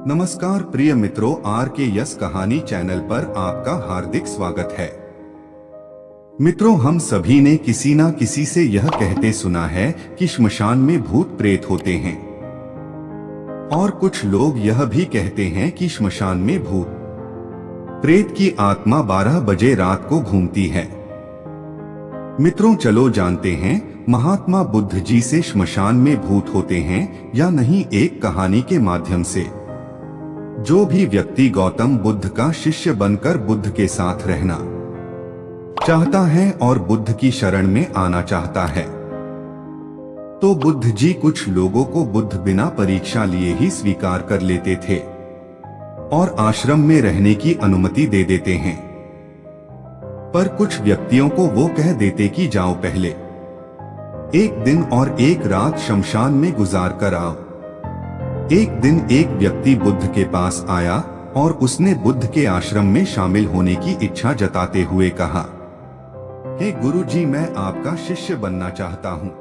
नमस्कार प्रिय मित्रों, आर के यस कहानी चैनल पर आपका हार्दिक स्वागत है। मित्रों, हम सभी ने किसी ना किसी से यह कहते सुना है कि श्मशान में भूत प्रेत होते हैं, और कुछ लोग यह भी कहते हैं कि श्मशान में भूत प्रेत की आत्मा 12 बजे रात को घूमती है। मित्रों, चलो जानते हैं महात्मा बुद्ध जी से श्मशान में भूत होते हैं या नहीं, एक कहानी के माध्यम से। जो भी व्यक्ति गौतम बुद्ध का शिष्य बनकर बुद्ध के साथ रहना चाहता है और बुद्ध की शरण में आना चाहता है, तो बुद्ध जी कुछ लोगों को बुद्ध बिना परीक्षा लिए ही स्वीकार कर लेते थे और आश्रम में रहने की अनुमति दे देते हैं। पर कुछ व्यक्तियों को वो कह देते कि जाओ, पहले एक दिन और एक रात शमशान में गुजार कर आओ। एक दिन एक व्यक्ति बुद्ध के पास आया और उसने बुद्ध के आश्रम में शामिल होने की इच्छा जताते हुए कहा, हे गुरु जी, मैं आपका शिष्य बनना चाहता हूँ।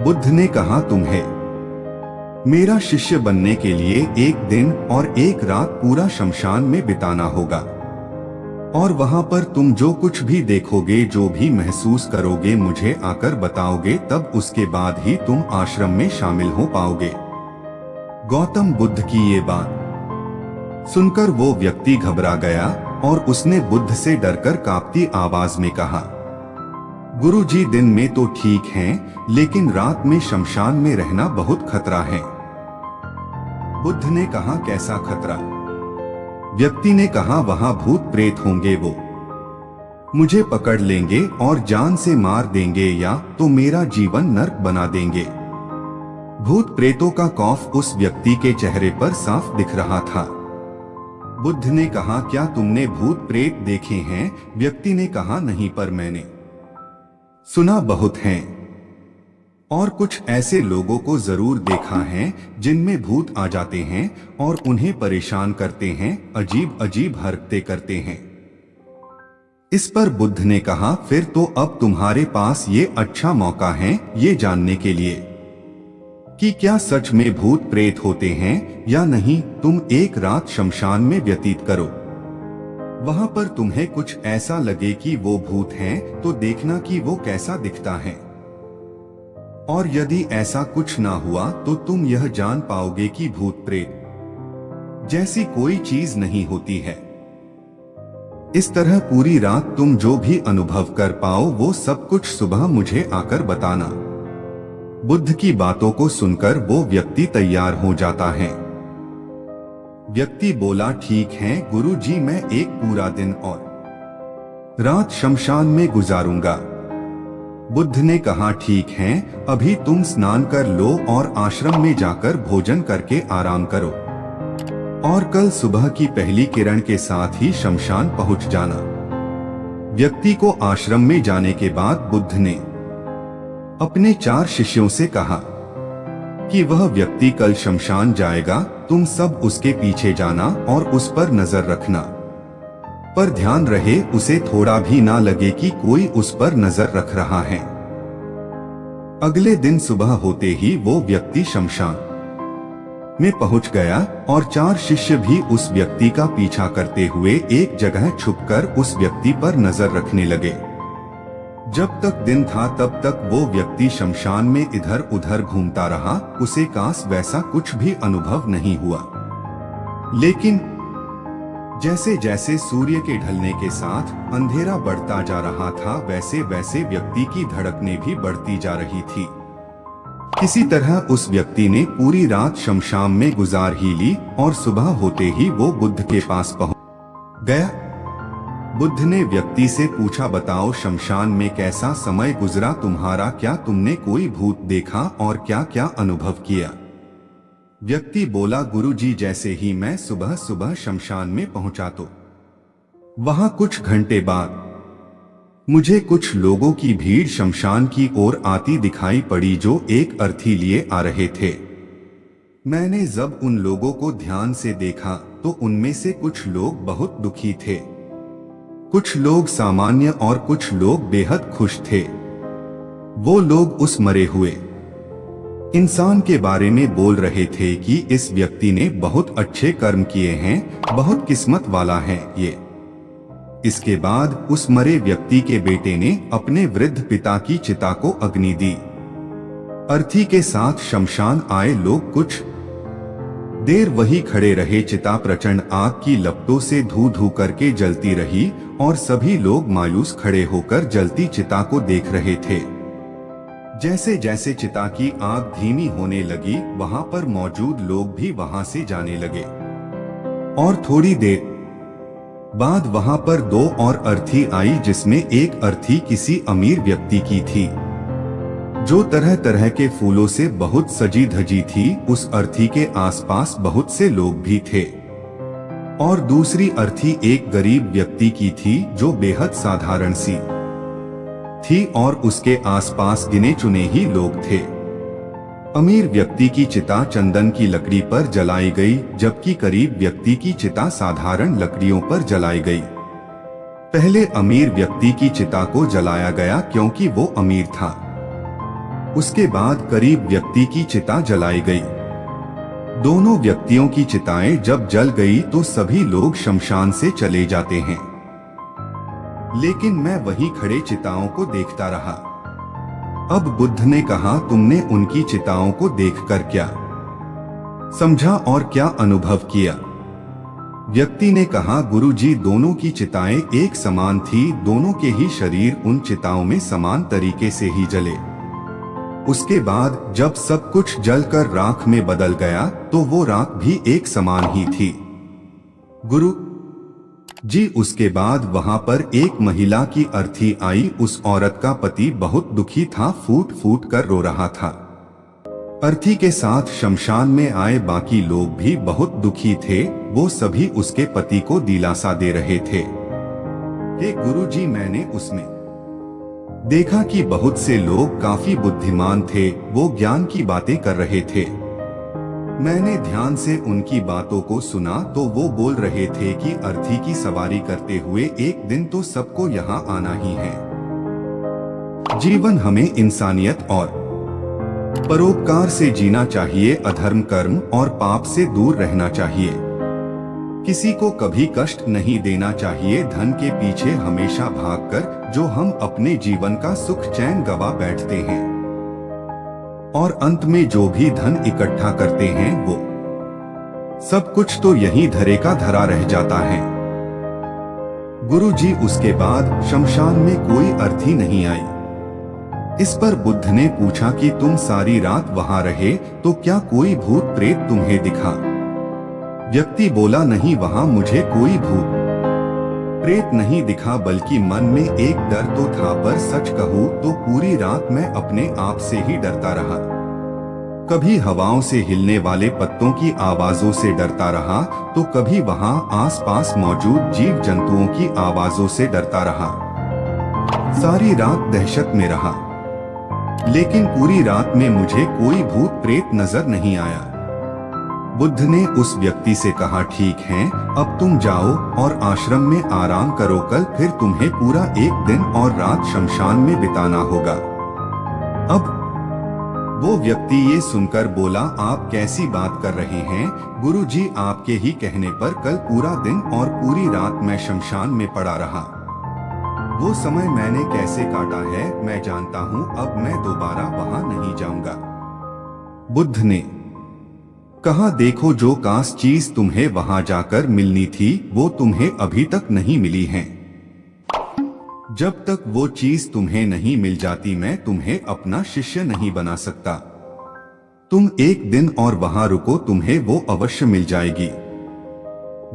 बुद्ध ने कहा, तुम्हें मेरा शिष्य बनने के लिए एक दिन और एक रात पूरा शमशान में बिताना होगा, और वहां पर तुम जो कुछ भी देखोगे, जो भी महसूस करोगे, मुझे आकर बताओगे, तब उसके बाद ही तुम आश्रम में शामिल हो पाओगे। गौतम बुद्ध की ये बात सुनकर वो व्यक्ति घबरा गया और उसने बुद्ध से डरकर कांपती आवाज में कहा, गुरु जी, दिन में तो ठीक हैं, लेकिन रात में शमशान में रहना बहुत खतरा है। बुद्ध ने कहा, कैसा खतरा? व्यक्ति ने कहा, वहां भूत प्रेत होंगे, वो मुझे पकड़ लेंगे और जान से मार देंगे, या तो मेरा जीवन नर्क बना देंगे। भूत प्रेतों का खौफ उस व्यक्ति के चेहरे पर साफ दिख रहा था। बुद्ध ने कहा, क्या तुमने भूत प्रेत देखे हैं? व्यक्ति ने कहा, नहीं, पर मैंने सुना बहुत हैं, और कुछ ऐसे लोगों को जरूर देखा है जिनमें भूत आ जाते हैं और उन्हें परेशान करते हैं, अजीब अजीब हरकतें करते हैं। इस पर बुद्ध ने कहा, फिर तो अब तुम्हारे पास ये अच्छा मौका है ये जानने के लिए कि क्या सच में भूत प्रेत होते हैं या नहीं। तुम एक रात शमशान में व्यतीत करो, वहां पर तुम्हें कुछ ऐसा लगे कि वो भूत हैं, तो देखना कि वो कैसा दिखता है, और यदि ऐसा कुछ ना हुआ तो तुम यह जान पाओगे कि भूत प्रेत जैसी कोई चीज नहीं होती है। इस तरह पूरी रात तुम जो भी अनुभव कर पाओ, वो सब कुछ सुबह मुझे आकर बताना। बुद्ध की बातों को सुनकर वो व्यक्ति तैयार हो जाता है। व्यक्ति बोला, ठीक है गुरु जी, मैं एक पूरा दिन और रात शमशान में गुजारूंगा। बुद्ध ने कहा, ठीक है, अभी तुम स्नान कर लो और आश्रम में जाकर भोजन करके आराम करो, और कल सुबह की पहली किरण के साथ ही शमशान पहुंच जाना। व्यक्ति को आश्रम में जाने के बाद बुद्ध ने अपने 4 शिष्यों से कहा कि वह व्यक्ति कल शमशान जाएगा, तुम सब उसके पीछे जाना और उस पर नजर रखना, पर ध्यान रहे उसे थोड़ा भी ना लगे कि कोई उस पर नजर रख रहा है। अगले दिन सुबह होते ही वो व्यक्ति शमशान में पहुंच गया और 4 शिष्य भी उस व्यक्ति का पीछा करते हुए एक जगह छुपकर उस व्यक्ति पर नजर रखने लगे। जब तक दिन था तब तक वो व्यक्ति शमशान में इधर उधर घूमता रहा, उसे काश वैसा कुछ भी अनुभव नहीं हुआ। लेकिन जैसे जैसे सूर्य के ढलने के साथ अंधेरा बढ़ता जा रहा था, वैसे वैसे व्यक्ति की धड़कनें भी बढ़ती जा रही थी। किसी तरह उस व्यक्ति ने पूरी रात शमशान में गुजार ही ली और सुबह होते ही वो बुद्ध के पास पहुंच गया। बुद्ध ने व्यक्ति से पूछा, बताओ शमशान में कैसा समय गुजरा तुम्हारा? क्या तुमने कोई भूत देखा और क्या क्या अनुभव किया? व्यक्ति बोला, गुरु जी, जैसे ही मैं सुबह सुबह शमशान में पहुंचा तो वहां कुछ घंटे बाद मुझे कुछ लोगों की भीड़ शमशान की ओर आती दिखाई पड़ी, जो एक अर्थी लिए आ रहे थे। मैंने जब उन लोगों को ध्यान से देखा तो उनमें से कुछ लोग बहुत दुखी थे, कुछ लोग सामान्य और कुछ लोग बेहद खुश थे। वो लोग उस मरे हुए इंसान के बारे में बोल रहे थे कि इस व्यक्ति ने बहुत अच्छे कर्म किए हैं, बहुत किस्मत वाला है ये। इसके बाद उस मरे व्यक्ति के बेटे ने अपने वृद्ध पिता की चिता को अग्नि दी। अर्थी के साथ शमशान आए लोग कुछ देर वही खड़े रहे। चिता प्रचंड आग की लपटों से धू धू करके जलती रही और सभी लोग मायूस खड़े होकर जलती चिता को देख रहे थे। जैसे जैसे चिता की आग धीमी होने लगी, वहां पर मौजूद लोग भी वहां से जाने लगे और थोड़ी देर बाद वहां पर 2 और अर्थी आई, जिसमें एक अर्थी किसी अमीर व्यक्ति की थी जो तरह तरह के फूलों से बहुत सजी धजी थी। उस अर्थी के आसपास बहुत से लोग भी थे और दूसरी अर्थी एक गरीब व्यक्ति की थी जो बेहद साधारण सी थी और उसके आसपास गिने चुने ही लोग थे। अमीर व्यक्ति की चिता चंदन की लकड़ी पर जलाई गई, जबकि गरीब व्यक्ति की चिता साधारण लकड़ियों पर जलाई गई। पहले अमीर व्यक्ति की चिता को जलाया गया क्योंकि वो अमीर था। उसके बाद गरीब व्यक्ति की चिता जलाई गई। दोनों व्यक्तियों की चिताएं जब जल गई तो सभी लोग शमशान से चले जाते हैं, लेकिन मैं वहीं खड़े चिताओं को देखता रहा। अब बुद्ध ने कहा, तुमने उनकी चिताओं को देखकर क्या समझा और क्या अनुभव किया? व्यक्ति ने कहा, गुरुजी, दोनों की चिताएं एक समान थी, दोनों के ही शरीर उन चिताओं में समान तरीके से ही जले। उसके बाद जब सब कुछ जलकर राख में बदल गया तो वो राख भी एक समान ही थी। गुरु जी, उसके बाद वहां पर एक महिला की अर्थी आई। उस औरत का पति बहुत दुखी था, फूट फूट कर रो रहा था। अर्थी के साथ शमशान में आए बाकी लोग भी बहुत दुखी थे। वो सभी उसके पति को दिलासा दे रहे थे कि गुरुजी, मैंने उसमें देखा कि बहुत से लोग काफी बुद्धिमान थे, वो ज्ञान की बातें कर रहे थे। मैंने ध्यान से उनकी बातों को सुना तो वो बोल रहे थे कि अर्थी की सवारी करते हुए एक दिन तो सबको यहाँ आना ही है। जीवन हमें इंसानियत और परोपकार से जीना चाहिए, अधर्म, कर्म और पाप से दूर रहना चाहिए। किसी को कभी कष्ट नहीं देना चाहिए। धन के पीछे हमेशा भागकर जो हम अपने जीवन का सुख चैन गवा बैठते हैं और अंत में जो भी धन इकट्ठा करते हैं वो सब कुछ तो यहीं धरे का धरा रह जाता है। गुरुजी, उसके बाद शमशान में कोई अर्थी नहीं आई। इस पर बुद्ध ने पूछा कि तुम सारी रात वहां रहे तो क्या कोई भूत प्रेत तुम्हें दिखा? व्यक्ति बोला, नहीं, वहां मुझे कोई भूत प्रेत नहीं दिखा, बल्कि मन में एक डर तो था, पर सच कहूं तो पूरी रात मैं अपने आप से ही डरता रहा। कभी हवाओं से हिलने वाले पत्तों की आवाजों से डरता रहा तो कभी वहां आसपास मौजूद जीव जंतुओं की आवाजों से डरता रहा। सारी रात दहशत में रहा, लेकिन पूरी रात में मुझे कोई भूत प्रेत नजर नहीं आया। बुद्ध ने उस व्यक्ति से कहा, ठीक है, अब तुम जाओ और आश्रम में आराम करो, कल फिर तुम्हें पूरा एक दिन और रात शमशान में बिताना होगा। अब वो व्यक्ति ये सुनकर बोला, आप कैसी बात कर रहे हैं गुरुजी? आपके ही कहने पर कल पूरा दिन और पूरी रात मैं शमशान में पड़ा रहा। वो समय मैंने कैसे काटा है मैं जानता हूँ, अब मैं दोबारा वहां नहीं जाऊंगा। बुद्ध ने कहा, देखो, जो काश चीज तुम्हें वहां जाकर मिलनी थी वो तुम्हें अभी तक नहीं मिली है। जब तक वो चीज तुम्हें नहीं मिल जाती मैं तुम्हें अपना शिष्य नहीं बना सकता। तुम एक दिन और वहां रुको, तुम्हें वो अवश्य मिल जाएगी।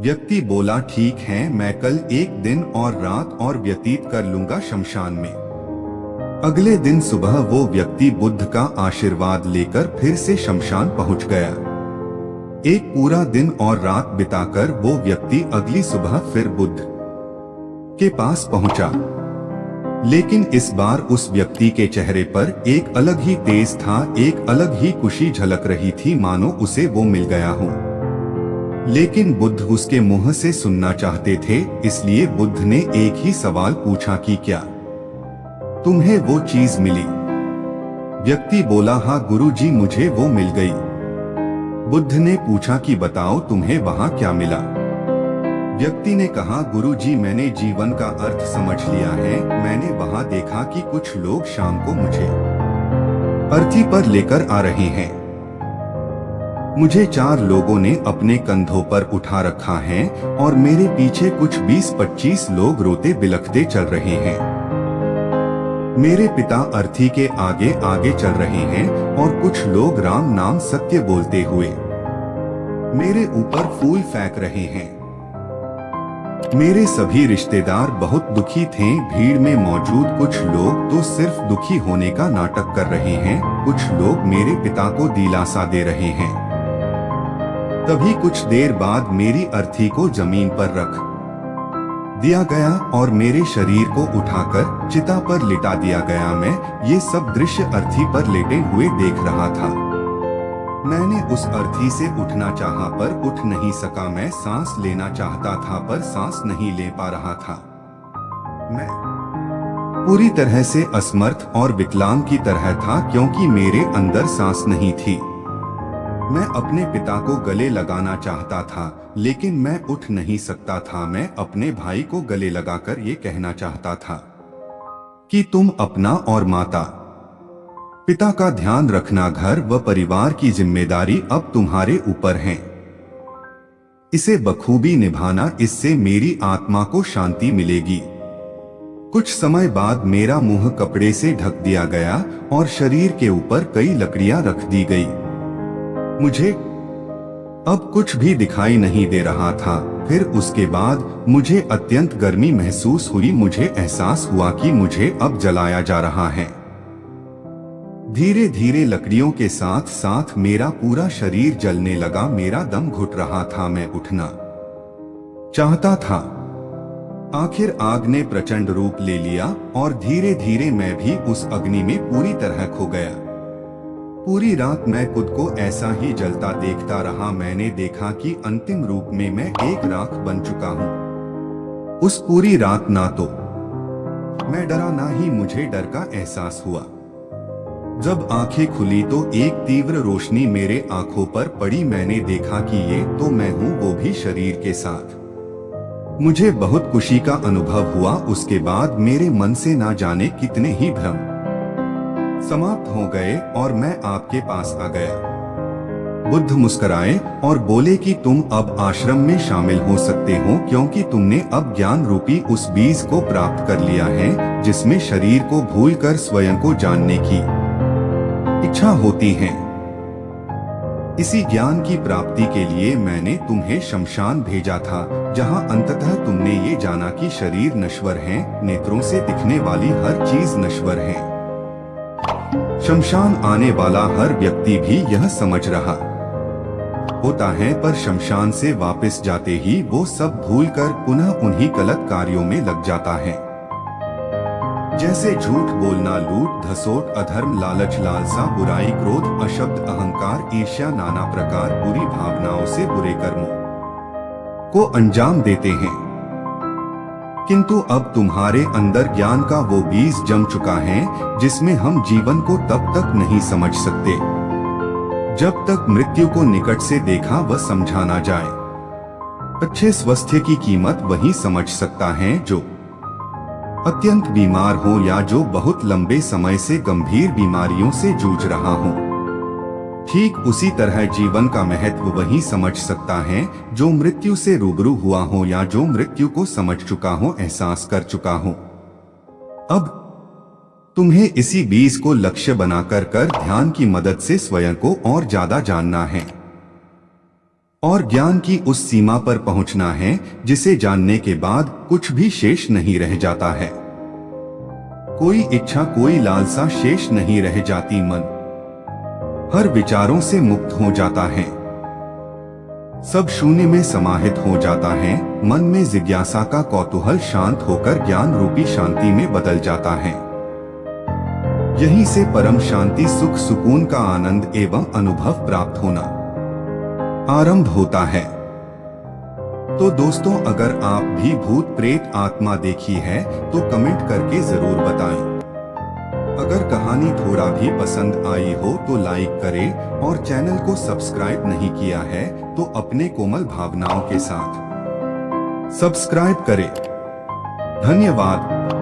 व्यक्ति बोला, ठीक है, मैं कल एक दिन और रात और व्यतीत कर लूंगा शमशान में। अगले दिन सुबह वो व्यक्ति बुद्ध का आशीर्वाद लेकर फिर से शमशान पहुंच गया। एक पूरा दिन और रात बिताकर वो व्यक्ति अगली सुबह फिर बुद्ध के पास पहुंचा, लेकिन इस बार उस व्यक्ति के चेहरे पर एक अलग ही तेज था, एक अलग ही खुशी झलक रही थी, मानो उसे वो मिल गया हो। लेकिन बुद्ध उसके मुंह से सुनना चाहते थे, इसलिए बुद्ध ने एक ही सवाल पूछा कि क्या तुम्हें वो चीज मिली? व्यक्ति बोला, हाँ गुरुजी, मुझे वो मिल गई। बुद्ध ने पूछा कि बताओ तुम्हें वहां क्या मिला। व्यक्ति ने कहा, गुरुजी, मैंने जीवन का अर्थ समझ लिया है। मैंने वहां देखा कि कुछ लोग शाम को मुझे अर्थी पर लेकर आ रहे हैं। मुझे 4 लोगों ने अपने कंधों पर उठा रखा है और मेरे पीछे कुछ 20-25 लोग रोते बिलखते चल रहे हैं। मेरे पिता अर्थी के आगे आगे चल रहे हैं और कुछ लोग राम नाम सत्य बोलते हुए मेरे ऊपर फूल फेंक रहे हैं। मेरे सभी रिश्तेदार बहुत दुखी थे। भीड़ में मौजूद कुछ लोग तो सिर्फ दुखी होने का नाटक कर रहे हैं, कुछ लोग मेरे पिता को दिलासा दे रहे हैं। तभी कुछ देर बाद मेरी अर्थी को जमीन पर रख दिया गया और मेरे शरीर को उठाकर चिता पर लिटा दिया गया। मैं ये सब दृश्य अर्थी पर लेटे हुए देख रहा था। मैंने उस अर्थी से उठना चाहा पर उठ नहीं सका। मैं सांस लेना चाहता था पर सांस नहीं ले पा रहा था। मैं पूरी तरह से असमर्थ और विकलांग की तरह था क्योंकि मेरे अंदर सांस नहीं थी। मैं अपने पिता को गले लगाना चाहता था लेकिन मैं उठ नहीं सकता था। मैं अपने भाई को गले लगाकर ये कहना चाहता था कि तुम अपना और माता पिता का ध्यान रखना, घर व परिवार की जिम्मेदारी अब तुम्हारे ऊपर है। इसे बखूबी निभाना, इससे मेरी आत्मा को शांति मिलेगी। कुछ समय बाद मेरा मुंह कपड़े से ढक दिया गया और शरीर के ऊपर कई लकड़ियां रख दी गई। मुझे अब कुछ भी दिखाई नहीं दे रहा था। फिर उसके बाद मुझे अत्यंत गर्मी महसूस हुई। मुझे एहसास हुआ कि मुझे अब जलाया जा रहा है। धीरे धीरे लकड़ियों के साथ साथ मेरा पूरा शरीर जलने लगा। मेरा दम घुट रहा था। मैं उठना चाहता था। आखिर आग ने प्रचंड रूप ले लिया और धीरे धीरे मैं भी उस अग्नि में पूरी तरह खो गया। पूरी रात मैं खुद को ऐसा ही जलता देखता रहा। मैंने देखा कि अंतिम रूप में मैं एक राख बन चुका हूँ। उस पूरी रात ना तो मैं डरा ना ही मुझे डर का एहसास हुआ। जब आंखें खुली तो एक तीव्र रोशनी मेरे आंखों पर पड़ी। मैंने देखा कि ये तो मैं हूँ, वो भी शरीर के साथ। मुझे बहुत खुशी का अनुभव हुआ। उसके बाद मेरे मन से ना जाने कितने ही भ्रम समाप्त हो गए और मैं आपके पास आ गया। बुद्ध मुस्कुराए और बोले कि तुम अब आश्रम में शामिल हो सकते हो क्योंकि तुमने अब ज्ञान रूपी उस बीज को प्राप्त कर लिया है जिसमें शरीर को भूलकर स्वयं को जानने की इच्छा होती है। इसी ज्ञान की प्राप्ति के लिए मैंने तुम्हें शमशान भेजा था, जहां अंततः तुमने ये जाना कि शरीर नश्वर है, नेत्रों से दिखने वाली हर चीज नश्वर है। शमशान आने वाला हर व्यक्ति भी यह समझ रहा होता है, पर शमशान से वापस जाते ही वो सब भूलकर पुनः उन्हीं गलत कार्यों में लग जाता है, जैसे झूठ बोलना, लूट धसोट, अधर्म, लालच, लालसा, बुराई, क्रोध, अशब्द, अहंकार, ईर्ष्या, नाना प्रकार बुरी भावनाओं से बुरे कर्मों को अंजाम देते हैं। किंतु अब तुम्हारे अंदर ज्ञान का वो बीज जम चुका है जिसमें हम जीवन को तब तक नहीं समझ सकते जब तक मृत्यु को निकट से देखा व समझा ना जाए। अच्छे स्वास्थ्य की कीमत वही समझ सकता है जो अत्यंत बीमार हो या जो बहुत लंबे समय से गंभीर बीमारियों से जूझ रहा हो। ठीक उसी तरह जीवन का महत्व वही समझ सकता है जो मृत्यु से रूबरू हुआ हो या जो मृत्यु को समझ चुका हो, एहसास कर चुका हो। अब तुम्हें इसी बीज को लक्ष्य बनाकर ध्यान की मदद से स्वयं को और ज्यादा जानना है और ज्ञान की उस सीमा पर पहुंचना है जिसे जानने के बाद कुछ भी शेष नहीं रह जाता है। कोई इच्छा, कोई लालसा शेष नहीं रह जाती। मन हर विचारों से मुक्त हो जाता है, सब शून्य में समाहित हो जाता है। मन में जिज्ञासा का कौतूहल शांत होकर ज्ञान रूपी शांति में बदल जाता है। यहीं से परम शांति, सुख, सुकून का आनंद एवं अनुभव प्राप्त होना आरंभ होता है। तो दोस्तों, अगर आप भी भूत प्रेत आत्मा देखी है तो कमेंट करके जरूर बताएं। अगर कहानी थोड़ा भी पसंद आई हो तो लाइक करें और चैनल को सब्सक्राइब नहीं किया है तो अपने कोमल भावनाओं के साथ सब्सक्राइब करें। धन्यवाद।